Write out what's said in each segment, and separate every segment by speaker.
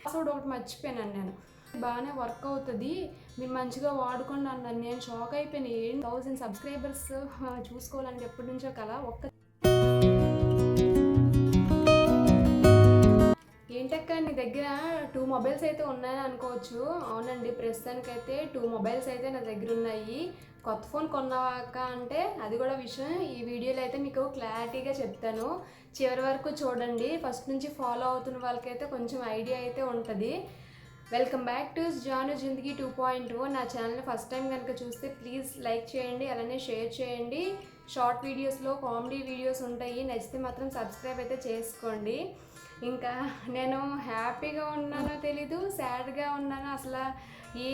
Speaker 1: Password ఒకటి మర్చిపోయాను నేను. బాగానే వర్క్ అవుతుంది, మీరు మంచిగా వాడుకోండి అన్నాను. నేను షాక్ అయిపోయాను. 1000 సబ్స్క్రైబర్స్ చూసుకోవాలంటే ఎప్పటి నుంచో కదా. ఏంటక్క నీ దగ్గర 2 మొబైల్స్ అయితే ఉన్నాయని అనుకోవచ్చు. అవునండి, ప్రస్తుతానికైతే 2 మొబైల్స్ అయితే నా దగ్గర ఉన్నాయి. కొత్త ఫోన్ కొన్నావా అక్క అంటే అది కూడా విషయం ఈ వీడియోలో అయితే మీకు క్లారిటీగా చెప్తాను. చివరి వరకు చూడండి. ఫస్ట్ నుంచి ఫాలో అవుతున్న వాళ్ళకైతే కొంచెం ఐడియా అయితే ఉంటుంది. వెల్కమ్ బ్యాక్ టు జాను జిందగీ 2.0. నా ఛానల్ని ఫస్ట్ టైం కనుక చూస్తే ప్లీజ్ లైక్ చేయండి, అలానే షేర్ చేయండి. షార్ట్ వీడియోస్లో కామెడీ వీడియోస్ ఉంటాయి, నచ్చితే మాత్రం సబ్స్క్రైబ్ అయితే చేసుకోండి. ఇంకా నేను హ్యాపీగా ఉన్నానో తెలీదు, సాడ్గా ఉన్నానో, అసలు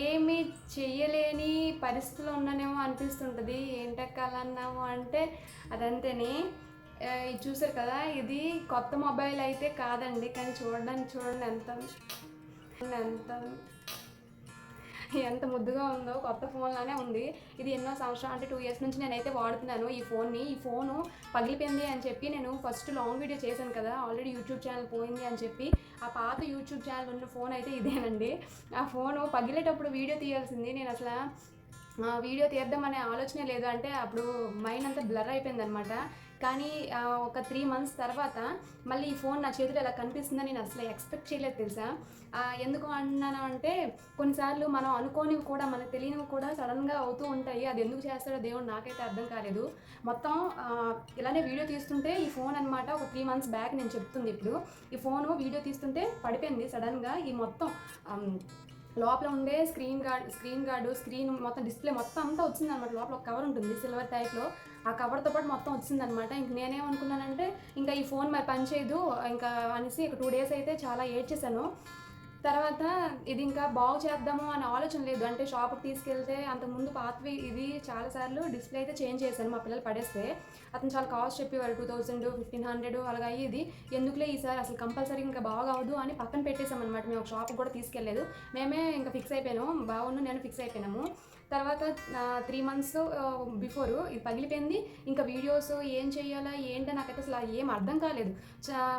Speaker 1: ఏమీ చెయ్యలేని పరిస్థితిలో ఉన్నానేమో అనిపిస్తుంటుంది. ఏంటక్క అలా అన్నాము అంటే అదంతేనే. ఇది చూసారు కదా, ఇది కొత్త మొబైల్ అయితే కాదండి, కానీ చూడండి ఎంత ముద్దుగా ఉందో. కొత్త ఫోన్లానే ఉంది. ఇది ఎన్నో సంవత్సరాలు అంటే 2 ఇయర్స్ నుంచి నేనైతే వాడుతున్నాను ఈ ఫోన్ని. ఈ ఫోను పగిలిపోయింది అని చెప్పి నేను ఫస్ట్ లాంగ్ వీడియో చేశాను కదా, ఆల్రెడీ యూట్యూబ్ ఛానల్ పోయింది అని చెప్పి. ఆ పాత యూట్యూబ్ ఛానల్ ఉన్న ఫోన్ అయితే ఇదేనండి. ఆ ఫోను పగిలేటప్పుడు వీడియో తీయాల్సింది. నేను అసలు వీడియో తీద్దామనే ఆలోచనే లేదు. అంటే అప్పుడు మైండ్ అంతా బ్లర్ అయిపోయింది అనమాట. కానీ ఒక 3 మంత్స్ తర్వాత మళ్ళీ ఈ ఫోన్ నా చేతిలో ఎలా కనిపిస్తుందని నేను అసలు ఎక్స్పెక్ట్ చేయలేదు తెలుసా. ఎందుకు అన్నాను అంటే కొన్నిసార్లు మనం అనుకోనివి కూడా మనకు తెలియనివి కూడా సడన్గా అవుతూ ఉంటాయి. అది ఎందుకు చేస్తాడో దేవుడు నాకైతే అర్థం కాలేదు. మొత్తం ఇలానే వీడియో తీస్తుంటే ఈ ఫోన్ అనమాట ఒక 3 మంత్స్ బ్యాక్ నేను చెప్తుంది. ఇప్పుడు ఈ ఫోను వీడియో తీస్తుంటే పడిపోయింది సడన్గా. ఈ మొత్తం లోపల ఉండే స్క్రీన్ గార్డు స్క్రీన్ మొత్తం డిస్ప్లే మొత్తం అంతా వచ్చింది అనమాట. లోపల ఒక కవర్ ఉంటుంది సిల్వర్ టైప్లో, ఆ కవర్తో పాటు మొత్తం వచ్చిందనమాట. ఇంక నేనేమనుకున్నానంటే ఇంకా ఈ ఫోన్ మరి పనిచేయదు ఇంకా అనేసి 2 డేస్ అయితే చాలా ఏడ్చేసాను. తర్వాత ఇది ఇంకా బాగు చేద్దాము అనే ఆలోచన లేదు. అంటే షాప్కి తీసుకెళ్తే అంతకుముందు పాతవి ఇది చాలాసార్లు డిస్ప్లే అయితే చేంజ్ చేశాను. మా పిల్లలు పడేస్తే అతను చాలా కాస్ట్ చెప్పేవారు, 2000 1500 అలాగా అయ్యేది. ఎందుకులే ఈసారి అసలు కంపల్సరీ ఇంకా బాగా అవ్వదు అని పక్కన పెట్టేసామన్నమాట. మేము ఒక షాప్కి కూడా తీసుకెళ్ళలేదు. మేమే ఇంకా ఫిక్స్ అయిపోయాము, బాగుండు నేను ఫిక్స్ అయిపోయినాము. తర్వాత 3 మంత్స్ బిఫోరు ఇది పగిలిపోయింది. ఇంకా వీడియోస్ ఏం చేయాలా ఏంటో నాకైతే అసలు ఏం అర్థం కాలేదు.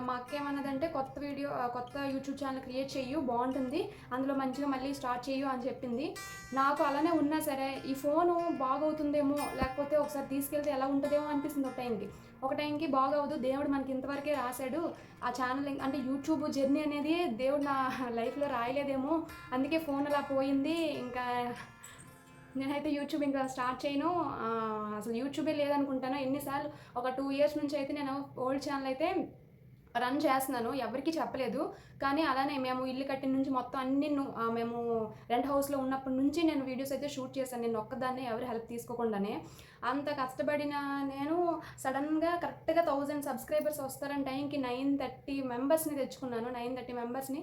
Speaker 1: మా అక్క ఏమన్నదంటే కొత్త యూట్యూబ్ ఛానల్ క్రియేట్ చెయ్యు, బాగుంటుంది, అందులో మంచిగా మళ్ళీ స్టార్ట్ చెయ్యు అని చెప్పింది. నాకు అలానే ఉన్నా సరే ఈ ఫోను బాగవుతుందేమో, లేకపోతే ఒకసారి తీసుకెళ్తే ఎలా ఉంటుందేమో అనిపిస్తుంది. ఒక టైంకి బాగవదు, దేవుడు మనకి ఇంతవరకే రాశాడు. ఆ ఛానల్ అంటే యూట్యూబ్ జర్నీ అనేది దేవుడు నా లైఫ్లో రాయలేదేమో, అందుకే ఫోన్ అలా పోయింది. ఇంకా నేనైతే యూట్యూబ్ ఇంకా స్టార్ట్ చేయను, అసలు యూట్యూబే లేదనుకుంటాను. ఎన్నిసార్లు ఒక 2 ఇయర్స్ నుంచి అయితే నేను ఓల్డ్ ఛానల్ అయితే రన్ చేస్తున్నాను, ఎవరికి చెప్పలేదు. కానీ అలానే మేము ఇల్లు కట్టిన నుంచి మొత్తం అన్ని మేము రెంట్ హౌస్లో ఉన్నప్పటి నుంచి నేను వీడియోస్ అయితే షూట్ చేశాను. నేను ఒక్కదాన్నే ఎవరి హెల్ప్ తీసుకోకుండానే. అంత కష్టపడిన నేను సడన్గా కరెక్ట్గా 1000 సబ్స్క్రైబర్స్ వస్తారని టైంకి 930 మెంబర్స్ని తెచ్చుకున్నాను. 930 మెంబర్స్ని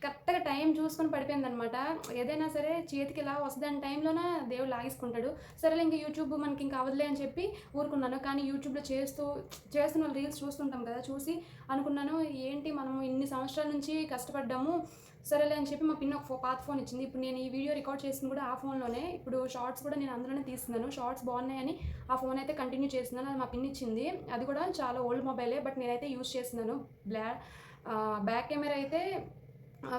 Speaker 1: కరెక్ట్గా టైం చూసుకొని పడిపోయిందనమాట. ఏదైనా సరే చేతికి ఇలా వస్తుందని టైంలోనే దేవుడు లాగేసుకుంటాడు. సరేలే ఇంకా యూట్యూబ్ మనకి ఇంకా అవ్వదులే అని చెప్పి ఊరుకున్నాను. కానీ యూట్యూబ్లో చేస్తున్న రీల్స్ చూస్తుంటాం కదా, చూసి అనుకున్నాను ఏంటి మనం ఇన్ని సంవత్సరాల నుంచి కష్టపడ్డాము, సరేలే అని చెప్పి మా పిన్ ఒక పాత ఫోన్ ఇచ్చింది. ఇప్పుడు నేను ఈ వీడియో రికార్డ్ చేసింది కూడా ఆ ఫోన్లోనే. ఇప్పుడు షార్ట్స్ కూడా నేను అందులోనే తీస్తున్నాను. షార్ట్స్ బాగున్నాయని ఆ ఫోన్ అయితే కంటిన్యూ చేస్తున్నాను. అది మా పిన్ ఇచ్చింది. అది కూడా చాలా ఓల్డ్ మొబైలే, బట్ నేనైతే యూజ్ చేస్తున్నాను. బ్యాక్ కెమెరా అయితే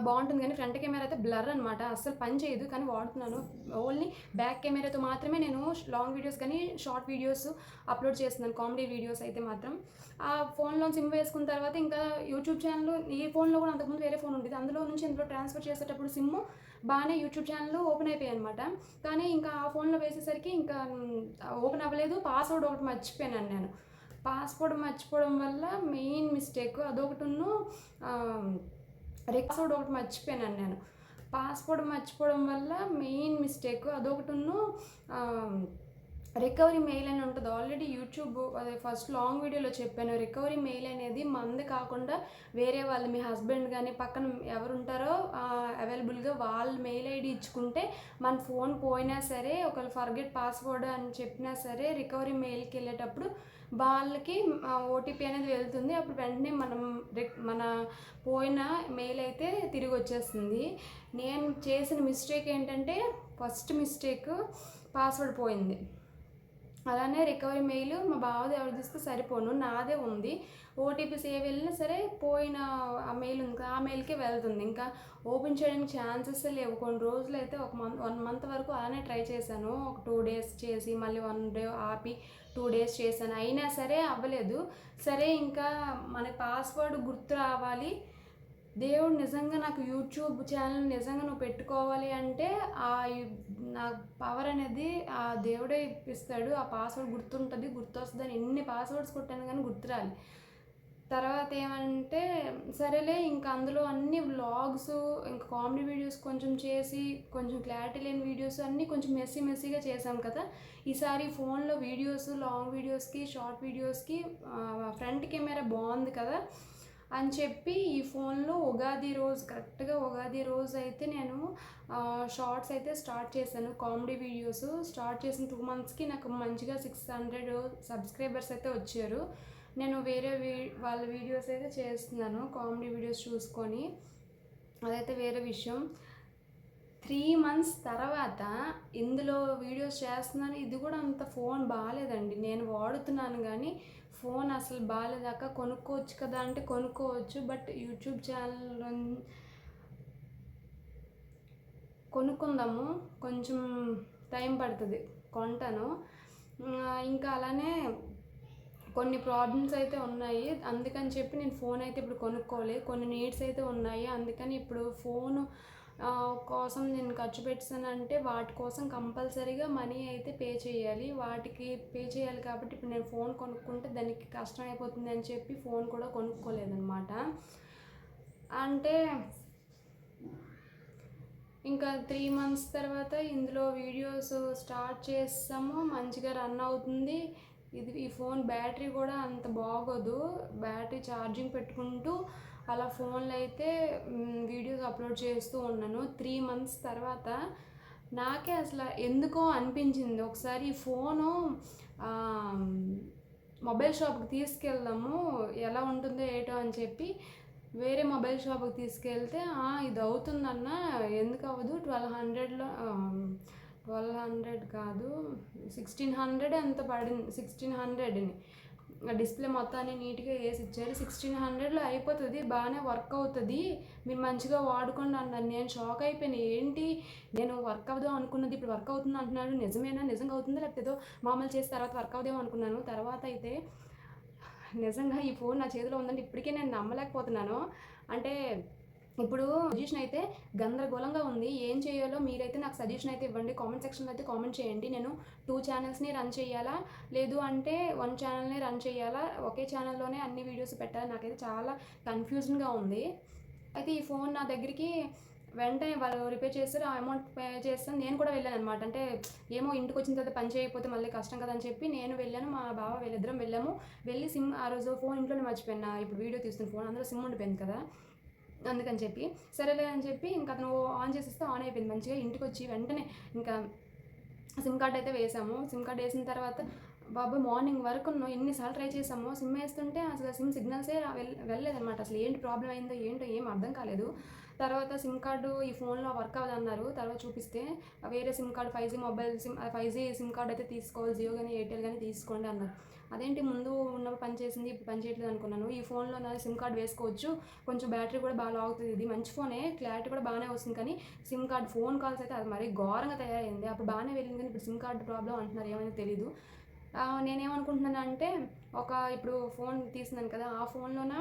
Speaker 1: బాగుంటుంది, కానీ ఫ్రంట్ కెమెరా అయితే బ్లర్ అనమాట, అస్సలు పని చేయదు. కానీ వాడుతున్నాను. ఓన్లీ బ్యాక్ కెమెరాతో మాత్రమే నేను లాంగ్ వీడియోస్ కానీ షార్ట్ వీడియోస్ అప్లోడ్ చేస్తున్నాను, కామెడీ వీడియోస్ అయితే మాత్రం. ఆ ఫోన్లో సిమ్ వేసుకున్న తర్వాత ఇంకా యూట్యూబ్ ఛానల్ ఈ ఫోన్లో కూడా అంతకుముందు వేరే ఫోన్ ఉండేది, అందులో నుంచి ఇందులో ట్రాన్స్ఫర్ చేసేటప్పుడు సిమ్ బాగానే యూట్యూబ్ ఛానల్ ఓపెన్ అయిపోయాయి అనమాట. కానీ ఇంకా ఆ ఫోన్లో వేసేసరికి ఇంకా ఓపెన్ అవ్వలేదు. పాస్వర్డ్ ఒకటి మర్చిపోయాను నేను. పాస్వర్డ్ మర్చిపోవడం వల్ల మెయిన్ మిస్టేక్ అదొకటిను. పాస్వర్డ్ ఒకటి మర్చిపోయాను నేను. పాస్వర్డ్ మర్చిపోవడం వల్ల మెయిన్ మిస్టేక్ అదొకటిను. రికవరీ మెయిల్ అని ఉంటుంది ఆల్రెడీ యూట్యూబ్ అదే ఫస్ట్ లాంగ్ వీడియోలో చెప్పాను. రికవరీ మెయిల్ అనేది మనది కాకుండా వేరే వాళ్ళు, మీ హస్బెండ్ కానీ పక్కన ఎవరు ఉంటారో అవైలబుల్గా వాళ్ళ మెయిల్ ఐడి ఇచ్చుకుంటే మన ఫోన్ పోయినా సరే, ఒకవేళ ఫర్గెట్ పాస్వర్డ్ అని చెప్పినా సరే రికవరీ మెయిల్కి వెళ్ళేటప్పుడు వాళ్ళకి ఓటీపీ అనేది వెళ్తుంది. అప్పుడు వెంటనే మన పోయిన మెయిల్ అయితే తిరిగి వచ్చేస్తుంది. నేను చేసిన మిస్టేక్ ఏంటంటే ఫస్ట్ మిస్టేక్ పాస్వర్డ్ పోయింది. అలానే రికవరీ మెయిల్ మా బావది ఎవరిది ఇస్తే సరిపోను, నాదే ఉంది. ఓటీపీ సేవ్ వెళ్ళినా సరే పోయిన ఆ మెయిల్ ఉంది కదా, ఆ మెయిల్కే వెళ్తుంది. ఇంకా ఓపెన్ చేయడానికి ఛాన్సెస్ లేవు. కొన్ని రోజులు అయితే 1 మంత్ వరకు అలానే ట్రై చేశాను. ఒక 2 డేస్ చేసి మళ్ళీ 1 డే ఆపి 2 డేస్ చేశాను, అయినా సరే అవ్వలేదు. సరే ఇంకా మన పాస్వర్డ్ గుర్తు రావాలి, దేవుడు నిజంగా నాకు యూట్యూబ్ ఛానల్ నిజంగా నువ్వు పెట్టుకోవాలి అంటే ఆ నా పవర్ అనేది ఆ దేవుడే ఇప్పిస్తాడు. ఆ పాస్వర్డ్ గుర్తుంటుంది, గుర్తొస్తుందని ఎన్ని పాస్వర్డ్స్ కొట్టాను కానీ గుర్తురాలి. తర్వాత ఏమంటే సరేలే ఇంకా అందులో అన్ని వ్లాగ్స్ ఇంకా కామెడీ వీడియోస్ కొంచెం చేసి, కొంచెం క్లారిటీ లేని వీడియోస్ అన్నీ కొంచెం మెస్సీగా చేసాం కదా. ఈసారి ఫోన్లో వీడియోస్, లాంగ్ వీడియోస్కి, షార్ట్ వీడియోస్కి ఫ్రంట్ కెమెరా బాగుంది కదా అని చెప్పి ఈ ఫోన్లో కరెక్ట్గా ఉగాది రోజు అయితే నేను షార్ట్స్ అయితే స్టార్ట్ చేశాను. కామెడీ వీడియోస్ స్టార్ట్ చేసిన 2 మంత్స్కి నాకు మంచిగా 600 సబ్స్క్రైబర్స్ అయితే వచ్చారు. నేను వేరే వాళ్ళ వీడియోస్ అయితే చేస్తున్నాను, కామెడీ వీడియోస్ చూసుకొని, అదైతే వేరే విషయం. 3 మంత్స్ తర్వాత ఇందులో వీడియోస్ చేస్తున్నాను. ఇది కూడా అంత ఫోన్ బాగాలేదండి, నేను వాడుతున్నాను కానీ ఫోన్ అసలు బాగాలేదాక కొనుక్కోవచ్చు కదా అంటే కొనుక్కోవచ్చు, బట్ యూట్యూబ్ ఛానల్ కొనుక్కుందాము, కొంచెం టైం పడుతుంది, కొంటాను. ఇంకా అలానే కొన్ని ప్రాబ్లమ్స్ అయితే ఉన్నాయి, అందుకని చెప్పి నేను ఫోన్ అయితే ఇప్పుడు కొనుక్కోలే. కొన్ని నీడ్స్ అయితే ఉన్నాయి, అందుకని ఇప్పుడు ఫోను కోసం నేను ఖర్చు పెట్టానంటే వాటి కోసం కంపల్సరీగా మనీ అయితే పే చేయాలి. వాటికి పే చేయాలి కాబట్టి ఇప్పుడు నేను ఫోన్ కొనుక్కుంటే దానికి కష్టం అయిపోతుంది అని చెప్పి ఫోన్ కూడా కొనుక్కోలేదన్నమాట. అంటే ఇంకా 3 మంత్స్ తర్వాత ఇందులో వీడియోస్ స్టార్ట్ చేస్తాము, మంచిగా రన్ అవుతుంది. ఈ ఫోన్ బ్యాటరీ కూడా అంత బాగోదు, బ్యాటరీ ఛార్జింగ్ పెట్టుకుంటూ అలా ఫోన్లో అయితే వీడియోస్ అప్లోడ్ చేస్తూ ఉన్నాను. 3 మంత్స్ తర్వాత నాకే అసలు ఎందుకో అనిపించింది, ఒకసారి ఈ ఫోను మొబైల్ షాప్కి తీసుకెళ్దాము ఎలా ఉంటుందో ఏటో అని చెప్పి వేరే మొబైల్ షాప్కి తీసుకెళ్తే ఇది అవుతుందన్న, ఎందుకు అవ్వదు, 1200 కాదు 1600 ఎంత పడింది, 1600ని డిస్ప్లే మొత్తాన్ని నీట్గా వేసి ఇచ్చారు. 1600లో అయిపోతుంది, బాగానే వర్క్ అవుతుంది, మీరు మంచిగా వాడుకోండి అన్నారు. నేను షాక్ అయిపోయాను, ఏంటి నేను వర్క్ అవుదాం అనుకున్నది ఇప్పుడు వర్క్ అవుతుంది అంటున్నాడు, నిజమేనా, నిజంగా అవుతుందా లేకపోతే ఏదో మామూలు చేసిన తర్వాత వర్క్ అవుదేమో అనుకున్నాను. తర్వాత అయితే నిజంగా ఈ ఫోన్ నా చేతిలో ఉందంటే ఇప్పటికే నేను నమ్మలేకపోతున్నాను. అంటే ఇప్పుడు సజెషన్ అయితే గందరగోళంగా ఉంది, ఏం చేయాలో మీరైతే నాకు సజెషన్ అయితే ఇవ్వండి, కామెంట్ సెక్షన్లో అయితే కామెంట్ చేయండి. నేను 2 ఛానల్స్ని రన్ చేయాలా, లేదు అంటే 1 ఛానల్ని రన్ చేయాలా, ఒకే ఛానల్లోనే అన్ని వీడియోస్ పెట్టాలి, నాకైతే చాలా కన్ఫ్యూజన్గా ఉంది. అయితే ఈ ఫోన్ నా దగ్గరికి వెంటనే వాళ్ళు రిపేర్ చేస్తారు, ఆ అమౌంట్ పే చేస్తాను. నేను కూడా వెళ్ళాను అనమాట, అంటే ఏమో ఇంటికి వచ్చిన తర్వాత పని చేయకపోతే మళ్ళీ కష్టం కదా అని చెప్పి నేను వెళ్ళాను, మా బావ వీళ్ళిద్దరం వెళ్ళాము. వెళ్ళి సిమ్ ఆ రోజు ఫోన్ ఇంట్లోనే మర్చిపోయినా, ఇప్పుడు వీడియో తీస్తున్న ఫోన్ అందులో సిమ్ ఉండిపోయింది కదా, అందుకని చెప్పి సరేలే అని చెప్పి ఇంకా అతను ఆన్ చేసేస్తే ఆన్ అయిపోయింది మంచిగా. ఇంటికి వచ్చి వెంటనే ఇంకా సిమ్ కార్డ్ అయితే వేసాము. సిమ్ కార్డ్ వేసిన తర్వాత బాబాయ్ మార్నింగ్ వరకు ఎన్నిసార్లు ట్రై చేసామో, సిమ్ వేస్తుంటే అసలు సిమ్ సిగ్నల్సే వెళ్ళలేదన్నమాట. అసలు ఏంటి ప్రాబ్లం అయిందో ఏంటో ఏం అర్థం కాలేదు. తర్వాత సిమ్ కార్డు ఈ ఫోన్లో వర్క్ అవ్వదన్నారు. తర్వాత చూపిస్తే వేరే SIM card 5G mobile 5G SIM card అయితే తీసుకోవాలి, జియో కానీ ఎయిర్టెల్ కానీ తీసుకోండి అన్నారు. అదేంటి ముందు ఉన్నప్పుడు పని చేసింది ఇప్పుడు పని చేయట్లేదు అనుకున్నాను. ఈ ఫోన్లో నా సిమ్ కార్డు వేసుకోవచ్చు, కొంచెం బ్యాటరీ కూడా బాగా లాగుతుంది, ఇది మంచి ఫోనే, క్లారిటీ కూడా బాగానే వస్తుంది, కానీ సిమ్ కార్డు ఫోన్ కాల్స్ అయితే అది మరీ ఘోరంగా తయారైంది. అప్పుడు బాగానే వెళ్ళింది కానీ ఇప్పుడు సిమ్ కార్డు ప్రాబ్లం అంటున్నారు, ఏమైనా తెలీదు. నేనేమనుకుంటున్నాను అంటే ఇప్పుడు ఫోన్ తీస్తున్నాను కదా, ఆ ఫోన్లోన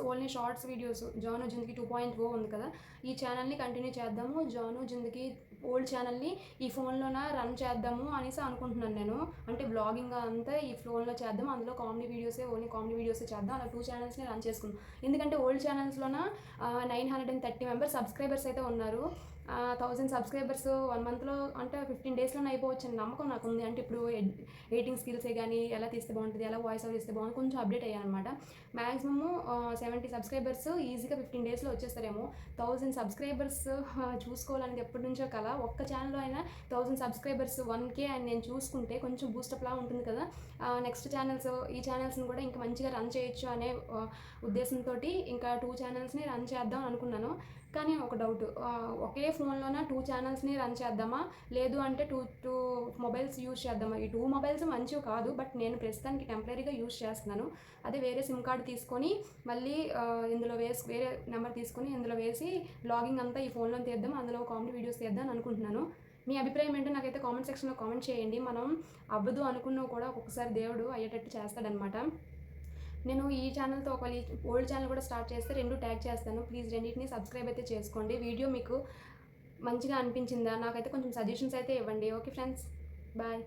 Speaker 1: ఓన్లీ షార్ట్స్ వీడియోస్ జాను జిందగీ 2.0 ఉంది కదా, ఈ ఛానల్ని కంటిన్యూ చేద్దాము, జాను జిందగీ ఓల్డ్ ఛానల్ని ఈ ఫోన్లోన రన్ చేద్దాము అనేసి అనుకుంటున్నాను నేను. అంటే బ్లాగింగ్ అంతా ఈ ఫోన్లో చేద్దాం, అందులో ఓన్లీ కామెడీ వీడియోసే చేద్దాం, అలా 2 ఛానల్స్ని రన్ చేసుకుందాం. ఎందుకంటే ఓల్డ్ ఛానల్స్లోన 930 మెంబర్స్ సబ్స్క్రైబర్స్ అయితే ఉన్నారు. 1000 సబ్స్క్రైబర్స్ 1 మంత్లో అంటే 15 డేస్లోనే అయిపోవచ్చు అని నమ్మకం నాకు ఉంది. అంటే ఇప్పుడు ఎడిటింగ్ స్కిల్సే కానీ ఎలా తీస్తే బాగుంటుంది, ఎలా వాయిస్ ఓవర్ ఇస్తే బాగుంటుంది, కొంచెం అప్డేట్ అయ్యానమాట. మ్యాక్సిమము 70 సబ్స్క్రైబర్స్ ఈజీగా 15 డేస్లో వచ్చేస్తారేమో. 1000 సబ్స్క్రైబర్స్ చూసుకోవాలనేది ఎప్పటి నుంచో కల, ఒక్క ఛానల్లో అయినా 1000 సబ్స్క్రైబర్స్ 1K అని నేను చూసుకుంటే కొంచెం బూస్టప్లా ఉంటుంది కదా. నెక్స్ట్ ఈ ఛానల్స్ని కూడా ఇంకా మంచిగా రన్ చేయొచ్చు అనే ఉద్దేశంతో ఇంకా 2 ఛానల్స్ని రన్ చేద్దాం అనుకున్నాను. కానీ ఒక డౌట్, ఒకే ఫోన్లోన 2 ఛానల్స్ని రన్ చేద్దామా, లేదు అంటే టూ మొబైల్స్ యూజ్ చేద్దామా. ఈ 2 మొబైల్స్ మంచివి కాదు, బట్ నేను ప్రస్తుతానికి టెంపరీగా యూజ్ చేస్తున్నాను. అదే వేరే సిమ్ కార్డు తీసుకొని మళ్ళీ ఇందులో వేరే నెంబర్ తీసుకొని ఇందులో వేసి లాగింగ్ అంతా ఈ ఫోన్లో తీద్దాం, అందులో కామెడీ వీడియోస్ తీద్దాం అని అనుకుంటున్నాను. మీ అభిప్రాయం ఏంటో నాకైతే కామెంట్ సెక్షన్లో కామెంట్ చేయండి. మనం అవ్వదు అనుకున్నవి కూడా ఒక్కొక్కసారి దేవుడు అయ్యేటట్టు చేస్తాడనమాట. నేను ఈ ఛానల్తో ఒక ఓల్డ్ ఛానల్ కూడా స్టార్ట్ చేస్తే 2 ట్యాగ్ చేస్తాను. ప్లీజ్ రెండింటిని సబ్స్క్రైబ్ అయితే చేసుకోండి. వీడియో మీకు మంచిగా అనిపించిందా, నాకైతే కొంచెం సజెషన్స్ అయితే ఇవ్వండి. Okay friends, bye.